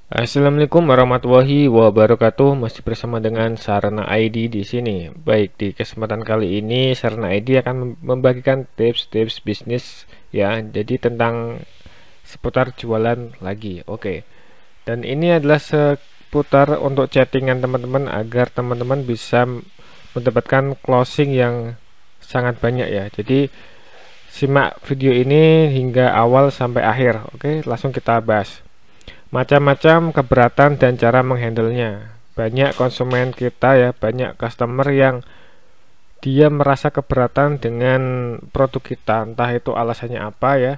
Assalamualaikum warahmatullahi wabarakatuh. Masih bersama dengan Sarana ID di sini. Baik, di kesempatan kali ini Sarana ID akan membagikan tips-tips bisnis ya. Jadi tentang seputar jualan lagi. Oke. Dan ini adalah seputar untuk chattingan teman-teman agar teman-teman bisa mendapatkan closing yang sangat banyak ya. Jadi simak video ini hingga awal sampai akhir. Oke, langsung kita bahas. Macam-macam keberatan dan cara menghandlenya. Banyak konsumen kita ya, banyak customer yang dia merasa keberatan dengan produk kita, entah itu alasannya apa ya.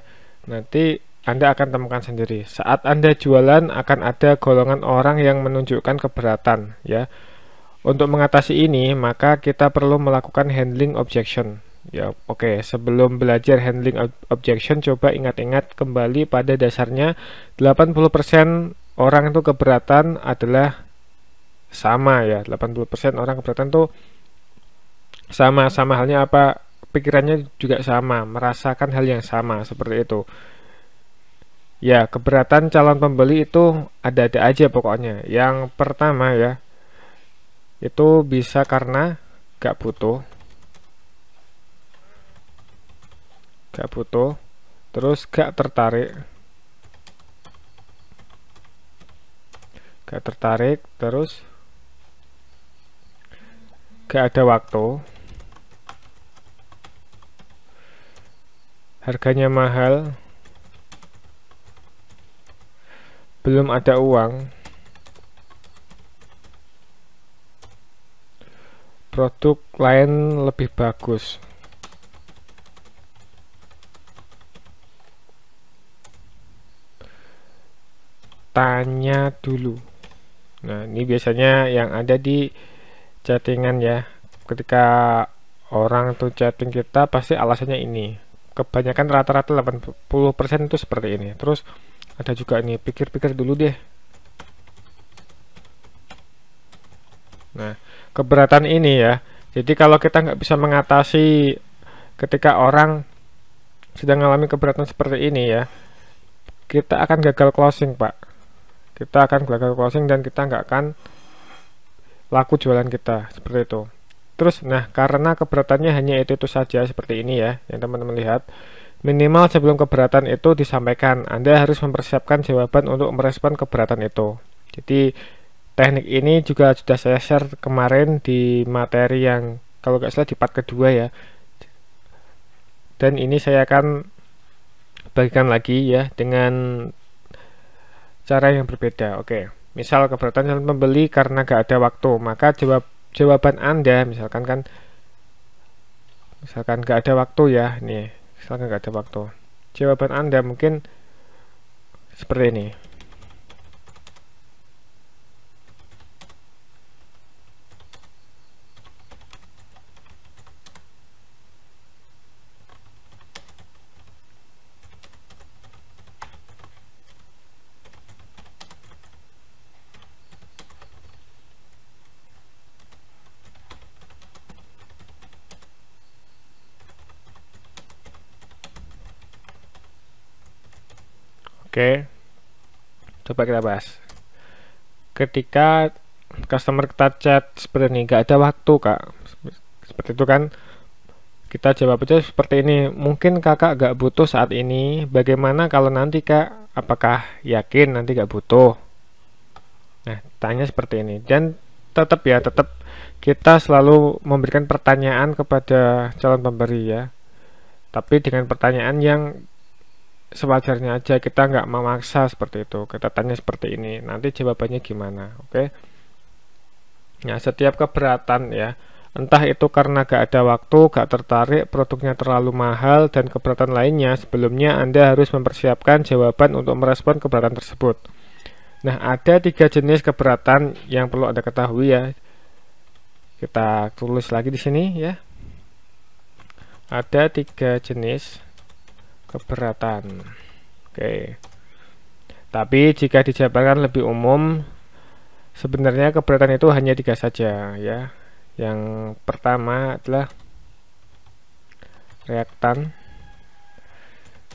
Nanti Anda akan temukan sendiri. Saat Anda jualan akan ada golongan orang yang menunjukkan keberatan ya. Untuk mengatasi ini, maka kita perlu melakukan handling objection. Ya, oke. Sebelum belajar handling objection, coba ingat-ingat kembali pada dasarnya 80% orang itu keberatan adalah sama ya. 80% orang keberatan tuh sama halnya apa? Pikirannya juga sama, merasakan hal yang sama seperti itu. Ya, keberatan calon pembeli itu ada-ada aja pokoknya. Yang pertama ya, itu bisa karena gak butuh, terus gak tertarik, terus gak ada waktu, harganya mahal, belum ada uang, produk lain lebih bagus. Tanya dulu. Nah, ini biasanya yang ada di chattingan ya. Ketika orang tuh chatting kita pasti alasannya ini. Kebanyakan rata-rata 80% itu seperti ini. Terus ada juga nih, pikir-pikir dulu deh. Nah, keberatan ini ya. Jadi kalau kita nggak bisa mengatasi ketika orang sedang mengalami keberatan seperti ini ya, kita akan gagal closing, Pak. Kita akan gagal closing dan kita nggak akan laku jualan kita seperti itu. Terus, nah karena keberatannya hanya itu saja seperti ini ya, yang teman-teman lihat. Minimal sebelum keberatan itu disampaikan, Anda harus mempersiapkan jawaban untuk merespon keberatan itu. Jadi teknik ini juga sudah saya share kemarin di materi yang kalau nggak salah di part kedua ya. Dan ini saya akan bagikan lagi ya dengan cara yang berbeda. Oke, misal keberatan calon pembeli karena gak ada waktu, maka jawaban Anda misalkan gak ada waktu ya, nih, misalkan gak ada waktu. Jawaban Anda mungkin seperti ini. Oke, coba kita bahas. Ketika customer kita chat seperti ini, gak ada waktu kak, seperti itu kan, kita jawab aja seperti ini. Mungkin kakak gak butuh saat ini, bagaimana kalau nanti kak? Apakah yakin nanti gak butuh? Nah, tanya seperti ini. Dan tetap kita selalu memberikan pertanyaan kepada calon pemberi ya. Tapi dengan pertanyaan yang sewajarnya aja, kita nggak memaksa seperti itu. Kita tanya seperti ini, nanti jawabannya gimana, oke? Nah, setiap keberatan ya, entah itu karena gak ada waktu, gak tertarik, produknya terlalu mahal, dan keberatan lainnya, sebelumnya Anda harus mempersiapkan jawaban untuk merespon keberatan tersebut. Nah, ada 3 jenis keberatan yang perlu Anda ketahui ya. Kita tulis lagi di sini ya. Ada 3 jenis keberatan. Oke. Tapi jika dijabarkan lebih umum, sebenarnya keberatan itu hanya 3 saja ya. Yang pertama adalah reaktan.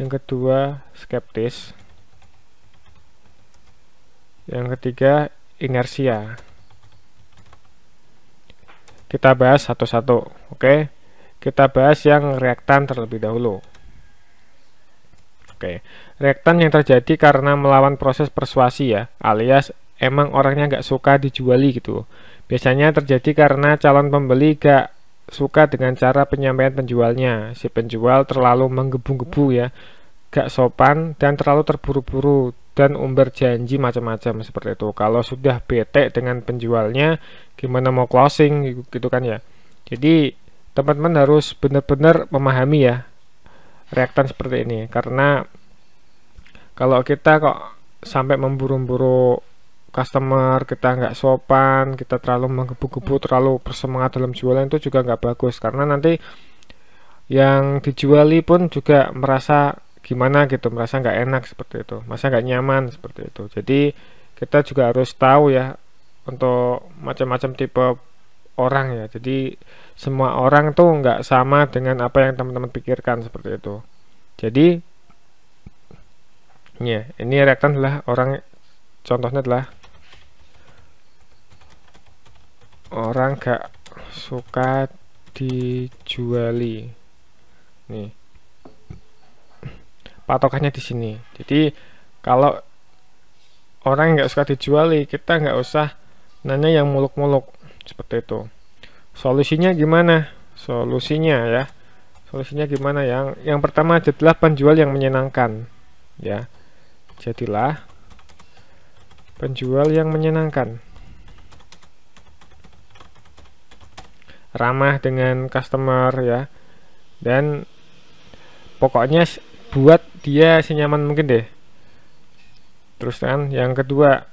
Yang kedua skeptis. Yang ketiga, inersia. Kita bahas satu-satu. Oke, kita bahas yang reaktan terlebih dahulu. Oke, reaktan yang terjadi karena melawan proses persuasi ya, alias emang orangnya nggak suka dijuali gitu. Biasanya terjadi karena calon pembeli nggak suka dengan cara penyampaian penjualnya. Si penjual terlalu menggebu-gebu ya, gak sopan dan terlalu terburu-buru dan umbar janji macam-macam seperti itu. Kalau sudah bete dengan penjualnya, gimana mau closing gitu kan ya. Jadi teman-teman harus benar-benar memahami ya reaktan seperti ini, karena kalau kita kok sampai memburu-buru customer, kita nggak sopan, kita terlalu menggebu-gebu, terlalu bersemangat dalam jualan, itu juga nggak bagus, karena nanti yang dijuali pun juga merasa gimana gitu, merasa nggak enak seperti itu, merasa nggak nyaman seperti itu. Jadi kita juga harus tahu ya untuk macam-macam tipe orang ya. Jadi semua orang tuh nggak sama dengan apa yang teman-teman pikirkan seperti itu. Jadi ya, ini reaktan adalah orang, contohnya adalah orang gak suka dijuali. Nih, patokannya di sini. Jadi kalau orang yang nggak suka dijuali, kita nggak usah nanya yang muluk-muluk seperti itu. Solusinya gimana? Solusinya gimana? Yang pertama adalah penjual yang menyenangkan ya. Jadilah penjual yang menyenangkan, ramah dengan customer ya, dan pokoknya buat dia senyaman mungkin deh. Terus kan yang kedua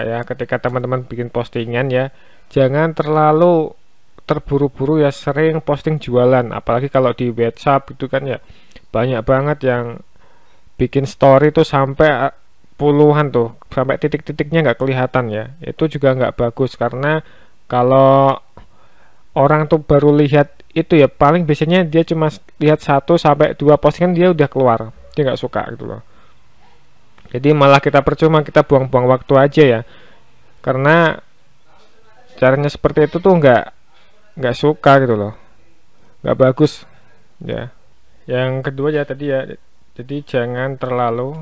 ya, ketika teman-teman bikin postingan ya, jangan terlalu terburu-buru ya, sering posting jualan, apalagi kalau di WhatsApp gitu kan ya, banyak banget yang bikin story tuh sampai puluhan tuh, sampai titik-titiknya nggak kelihatan ya. Itu juga nggak bagus, karena kalau orang tuh baru lihat itu ya, paling biasanya dia cuma lihat 1 sampai 2 postingan dia udah keluar, dia nggak suka gitu loh. Jadi malah kita percuma, kita buang-buang waktu aja ya, karena caranya seperti itu tuh nggak suka gitu loh, nggak bagus ya. Yang kedua ya tadi ya, jadi jangan terlalu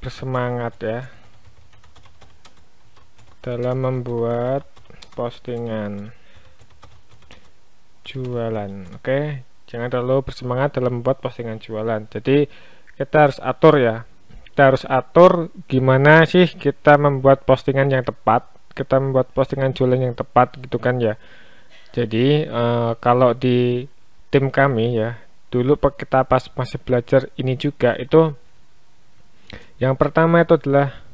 bersemangat ya dalam membuat postingan jualan. Oke, jangan terlalu bersemangat dalam membuat postingan jualan. Jadi kita harus atur ya, kita harus atur gimana sih kita membuat postingan yang tepat, kita membuat postingan jualan yang tepat gitu kan ya. Jadi kalau di tim kami ya, dulu kita pas masih belajar ini juga, itu yang pertama itu adalah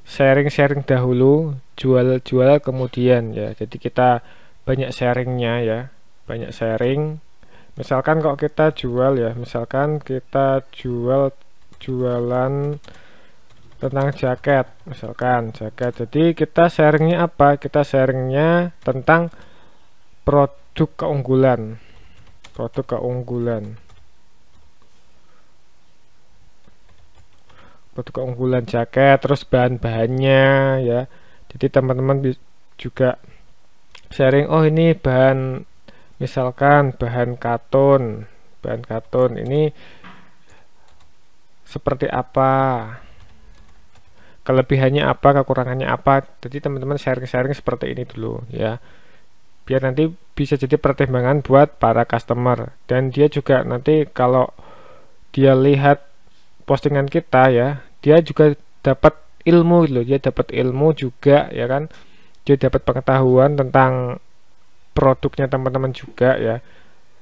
sharing dahulu, jual kemudian ya. Jadi kita banyak sharingnya ya, banyak sharing. Misalkan kok kita jual ya, misalkan kita jualan tentang jaket, misalkan jaket. Jadi kita sharingnya apa? Kita sharingnya tentang produk keunggulan, jaket, terus bahan-bahannya ya. Jadi teman-teman juga sharing, oh ini bahan, misalkan bahan katun ini seperti apa, kelebihannya apa, kekurangannya apa. Jadi teman-teman sharing seperti ini dulu ya, biar nanti bisa jadi pertimbangan buat para customer, dan dia juga nanti kalau dia lihat postingan kita ya, dia juga dapat ilmu loh, dia dapat ilmu juga ya kan, dia dapat pengetahuan tentang produknya teman-teman juga ya,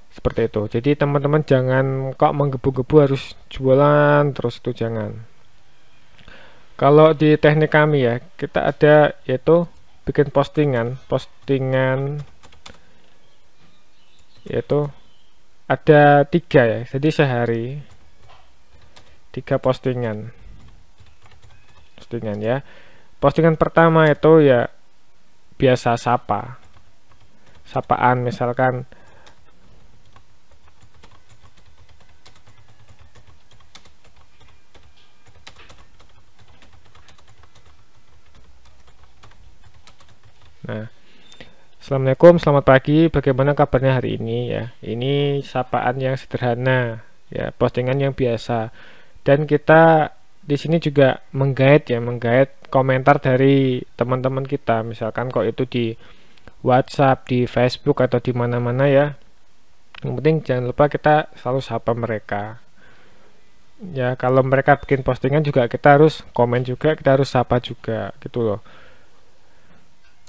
seperti itu. Jadi teman-teman jangan kok menggebu-gebu harus jualan terus, itu jangan. Kalau di teknik kami ya, kita ada yaitu bikin postingan yaitu ada 3 ya, jadi sehari 3 postingan ya. Postingan pertama itu ya biasa sapaan, misalkan Nah, Assalamualaikum, selamat pagi. Bagaimana kabarnya hari ini ya? Ini sapaan yang sederhana ya, postingan yang biasa. Dan kita di sini juga menggait komentar dari teman-teman kita. Misalkan kok itu di WhatsApp, di Facebook atau di mana-mana ya. Yang penting jangan lupa kita selalu sapa mereka. Ya, kalau mereka bikin postingan juga kita harus komen juga, kita harus sapa juga gitu loh.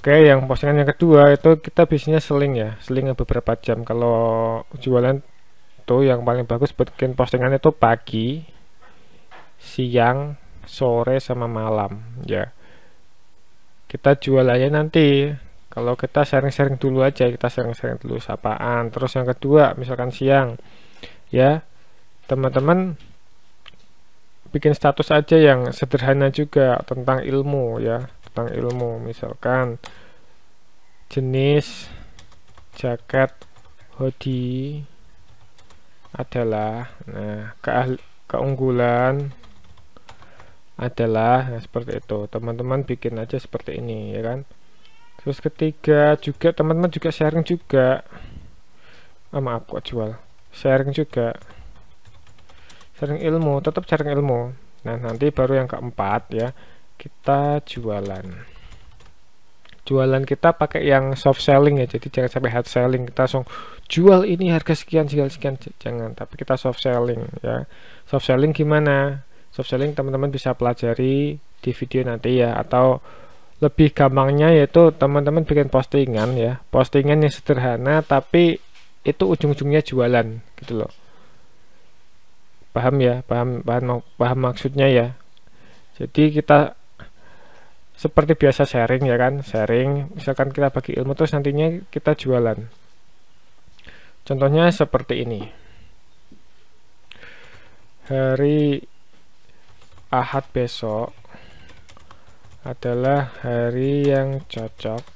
Oke, yang postingan yang kedua itu kita biasanya seling ya, seling beberapa jam. Kalau jualan tuh yang paling bagus bikin postingan itu pagi, siang, sore sama malam ya. Kita jual aja nanti. Kalau kita sharing-sharing dulu aja, kita sharing-sharing dulu sapaan. Terus yang kedua, misalkan siang ya, teman-teman bikin status aja yang sederhana juga tentang ilmu ya, tentang ilmu. Misalkan jenis jaket hoodie adalah, nah, keunggulan adalah, nah, seperti itu. Teman-teman bikin aja seperti ini ya kan. Terus ketiga juga teman-teman juga sharing juga, maaf kok jual, sharing juga, sharing ilmu, tetap sharing ilmu. Nah, nanti baru yang keempat ya, kita jualan kita pakai yang soft selling ya, jadi jangan sampai hard selling. Kita langsung jual ini harga sekian sekian, jangan, tapi kita soft selling ya. Soft selling gimana? Soft selling teman-teman bisa pelajari di video nanti ya, atau lebih gampangnya yaitu teman-teman bikin postingan ya, postingan yang sederhana tapi itu ujung-ujungnya jualan gitu loh. Paham ya? Paham maksudnya ya. Jadi kita seperti biasa sharing ya kan, sharing, misalkan kita bagi ilmu terus nantinya kita jualan. Contohnya seperti ini. Hari Ahad besok adalah hari yang cocok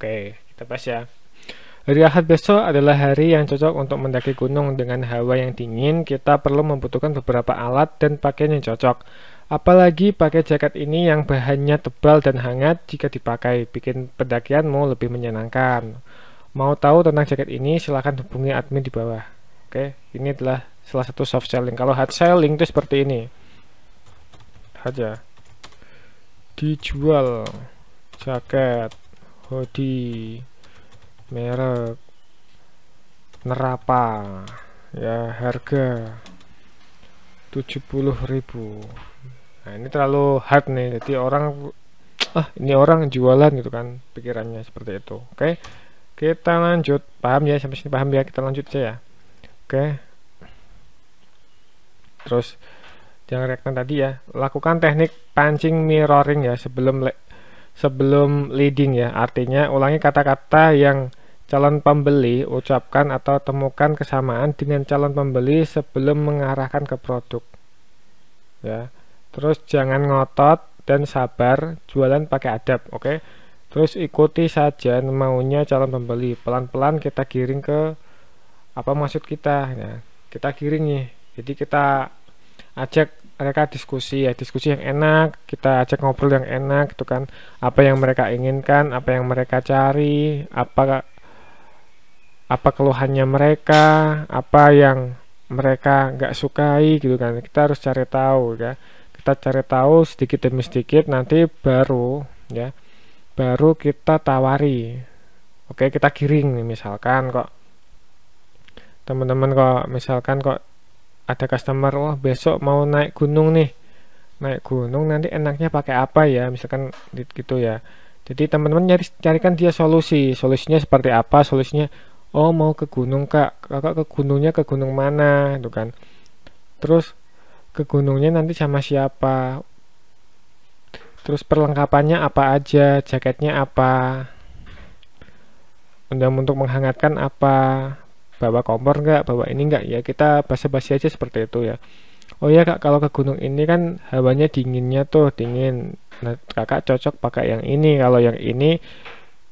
Oke, kita bahas ya. Hari Ahad besok adalah hari yang cocok untuk mendaki gunung dengan hawa yang dingin. Kita perlu membutuhkan beberapa alat dan pakaian yang cocok. Apalagi pakai jaket ini yang bahannya tebal dan hangat jika dipakai, bikin pendakianmu lebih menyenangkan. Mau tahu tentang jaket ini? Silahkan hubungi admin di bawah. Oke, ini adalah salah satu soft selling. Kalau hard selling itu seperti ini. Aja. Dijual jaket hoodie merek Nerapa ya, harga 70.000. Nah, ini terlalu hard nih, jadi orang ini orang jualan gitu kan, pikirannya seperti itu. Oke, kita lanjut. Paham ya, sampai sini paham ya, kita lanjut aja ya. Oke, terus yang reaction tadi ya, lakukan teknik pancing mirroring ya sebelum leading ya, artinya ulangi kata-kata yang calon pembeli ucapkan atau temukan kesamaan dengan calon pembeli sebelum mengarahkan ke produk ya. Terus jangan ngotot dan sabar, jualan pakai adab. Oke, terus ikuti saja maunya calon pembeli, pelan-pelan kita giring ke apa maksud kita ya, kita giring nih, jadi kita ajak mereka diskusi ya, diskusi yang enak, kita ajak ngobrol yang enak gitu kan, apa yang mereka inginkan, apa yang mereka cari, apa keluhannya mereka, apa yang mereka nggak sukai gitu kan, kita harus cari tahu ya, kita cari tahu sedikit demi sedikit, nanti baru ya, baru kita tawari. Oke, kita giring nih, misalkan kok teman-teman kok misalkan kok ada customer, wah besok mau naik gunung nih, naik gunung nanti enaknya pakai apa ya, misalkan gitu ya. Jadi teman-teman carikan dia solusinya seperti apa, solusinya, oh mau ke gunung kak, kakak ke gunungnya ke gunung mana itu kan, terus ke gunungnya nanti sama siapa, terus perlengkapannya apa aja, jaketnya apa, untuk menghangatkan apa, bawa kompor nggak, bawa ini nggak ya, kita basa-basi aja seperti itu ya. Oh ya kak, kalau ke gunung ini kan hawanya dinginnya tuh dingin, nah kakak cocok pakai yang ini, kalau yang ini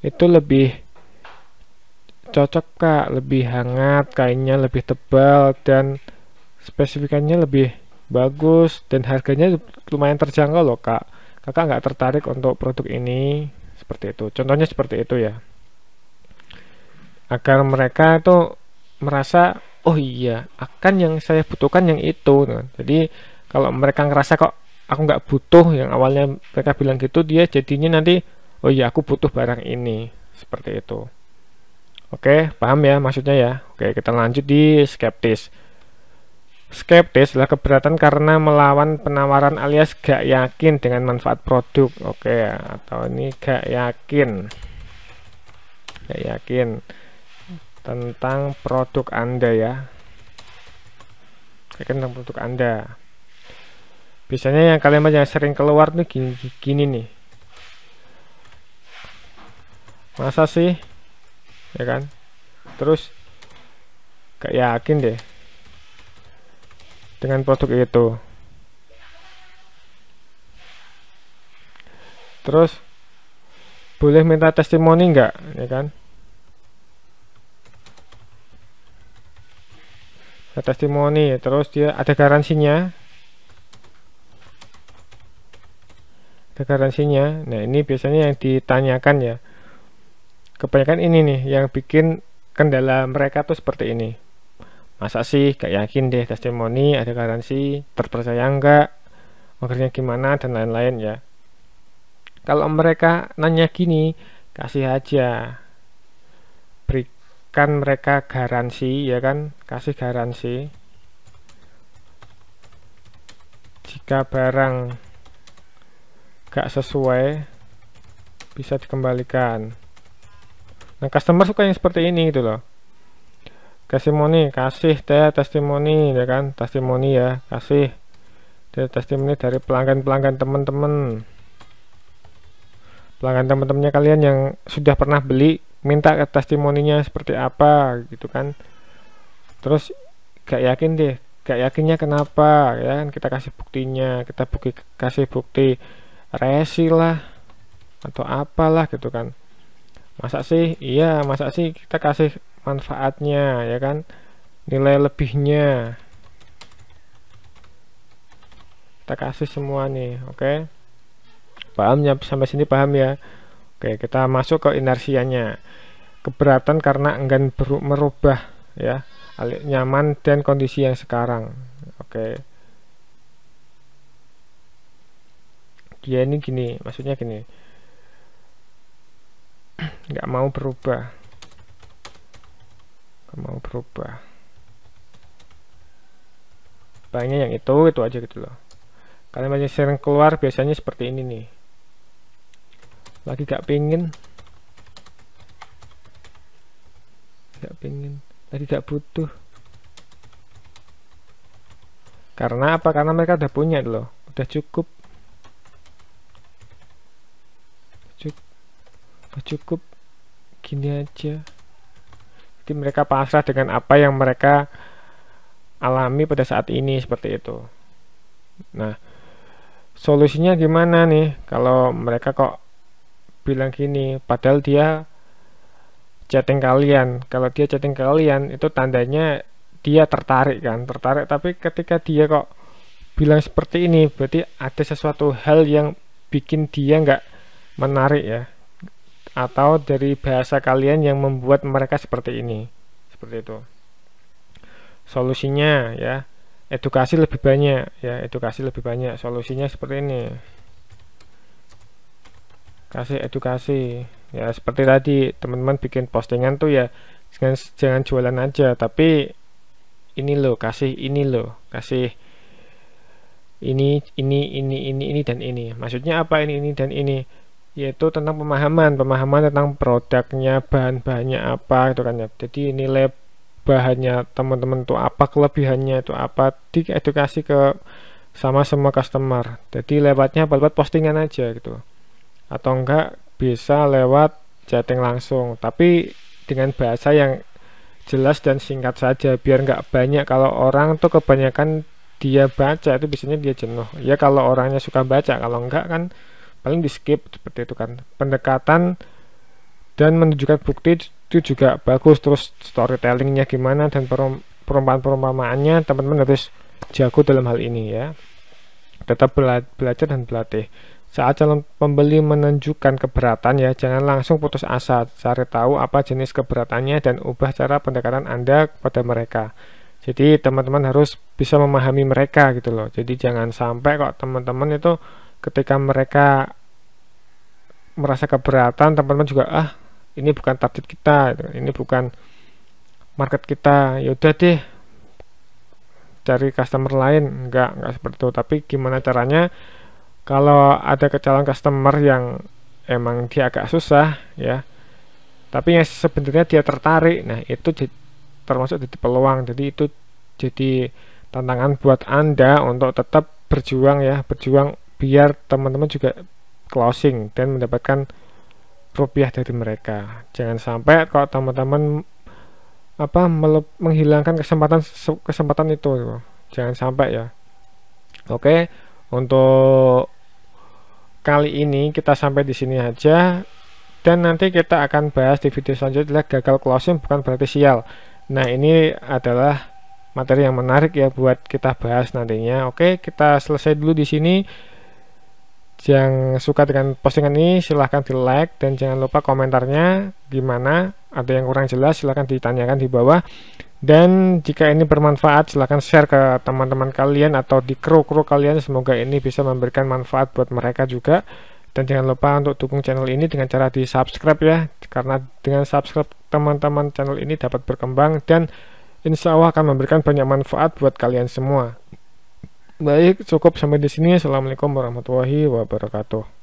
itu lebih cocok kak, lebih hangat, kainnya lebih tebal dan spesifikannya lebih bagus dan harganya lumayan terjangkau loh kak, kakak nggak tertarik untuk produk ini, seperti itu contohnya, seperti itu ya, agar mereka itu merasa oh iya akan yang saya butuhkan yang itu. Nah, jadi kalau mereka ngerasa kok aku nggak butuh yang awalnya mereka bilang gitu, dia jadinya nanti oh iya aku butuh barang ini, seperti itu. Oke, paham ya maksudnya ya. Oke, kita lanjut di skeptis. Skeptis adalah keberatan karena melawan penawaran alias gak yakin dengan manfaat produk. Oke, atau ini gak yakin tentang produk Anda ya, tentang produk Anda. Biasanya yang kalimat yang sering keluar nih gini nih, masa sih ya kan, terus gak yakin deh dengan produk itu, terus boleh minta testimoni nggak ya kan, testimoni, terus dia ada garansinya, nah ini biasanya yang ditanyakan ya, kebanyakan ini nih yang bikin kendala mereka tuh seperti ini, masa sih gak yakin deh, testimoni, ada garansi, terpercaya enggak, makernya gimana dan lain-lain ya. Kalau mereka nanya gini, kasih aja, berikan mereka garansi ya kan, kasih garansi jika barang gak sesuai bisa dikembalikan. Nah customer suka yang seperti ini gitu loh, testimoni, kasih testimoni ya kan, testimoni ya, kasih testimoni dari pelanggan teman-teman, teman-temannya kalian yang sudah pernah beli, minta ke testimoninya seperti apa gitu kan. Terus gak yakin deh, gak yakinnya kenapa ya kan, kita kasih buktinya, kita kasih bukti resi lah atau apalah gitu kan. Masa sih, iya masa sih, kita kasih manfaatnya ya kan, nilai lebihnya kita kasih semua nih. Oke, paham ya sampai sini, paham ya. Oke, kita masuk ke inersianya, keberatan karena enggan merubah ya, nyaman dan kondisi yang sekarang. Oke, dia ini gini, maksudnya gini, nggak mau berubah, banyak yang itu aja gitu loh. Kalian banyak sering keluar biasanya seperti ini nih, lagi gak pengen, lagi gak butuh. Karena apa? Karena mereka udah punya loh, udah cukup, gini aja. Jadi mereka pasrah dengan apa yang mereka alami pada saat ini, seperti itu. Nah solusinya gimana nih kalau mereka kok bilang gini, padahal dia chatting kalian. Kalau dia chatting kalian itu tandanya dia tertarik kan, tapi ketika dia kok bilang seperti ini, berarti ada sesuatu hal yang bikin dia nggak menarik ya, atau dari bahasa kalian yang membuat mereka seperti ini, seperti itu. Solusinya ya, edukasi lebih banyak ya, edukasi lebih banyak. Solusinya seperti ini, kasih edukasi ya, seperti tadi teman-teman bikin postingan tuh ya, jangan jualan aja, tapi ini loh, kasih ini loh, kasih ini dan ini. Maksudnya apa ini dan ini? Yaitu tentang pemahaman tentang produknya, bahan-bahannya apa gitu kan ya. Jadi nilai bahannya teman-teman tuh apa, kelebihannya itu apa, diedukasi ke sama semua customer. Jadi lewatnya lewat postingan aja gitu, atau enggak bisa lewat chatting langsung, tapi dengan bahasa yang jelas dan singkat saja, biar nggak banyak. Kalau orang tuh kebanyakan dia baca itu biasanya dia jenuh ya, kalau orangnya suka baca. Kalau enggak kan paling di skip, seperti itu kan. Pendekatan dan menunjukkan bukti itu juga bagus. Terus storytellingnya gimana dan perumpamaan-perumpamaannya, teman-teman harus jago dalam hal ini ya. Tetap belajar dan berlatih. Saat calon pembeli menunjukkan keberatan ya, jangan langsung putus asa. Cari tahu apa jenis keberatannya dan ubah cara pendekatan Anda kepada mereka. Jadi teman-teman harus bisa memahami mereka gitu loh. Jadi jangan sampai kok teman-teman itu ketika mereka merasa keberatan, teman-teman juga ini bukan target kita, ini bukan market kita, yaudah deh cari customer lain. Enggak seperti itu. Tapi gimana caranya kalau ada calon customer yang emang dia agak susah ya, tapi yang sebenarnya dia tertarik, nah itu termasuk jadi peluang. Jadi itu jadi tantangan buat Anda untuk tetap berjuang ya, berjuang biar teman-teman juga closing dan mendapatkan rupiah dari mereka. Jangan sampai kalau teman-teman menghilangkan kesempatan itu, jangan sampai ya. Oke, untuk kali ini kita sampai di sini aja, dan nanti kita akan bahas di video selanjutnya. Gagal closing bukan berarti sial. Nah, ini adalah materi yang menarik ya buat kita bahas nantinya. Oke, kita selesai dulu di sini. Yang suka dengan postingan ini silahkan di like, dan jangan lupa komentarnya gimana, ada yang kurang jelas silahkan ditanyakan di bawah. Dan jika ini bermanfaat silahkan share ke teman-teman kalian atau di kru kalian, semoga ini bisa memberikan manfaat buat mereka juga. Dan jangan lupa untuk dukung channel ini dengan cara di subscribe ya, karena dengan subscribe teman-teman channel ini dapat berkembang dan insya Allah akan memberikan banyak manfaat buat kalian semua. Baik, cukup sampai di sini. Assalamualaikum warahmatullahi wabarakatuh.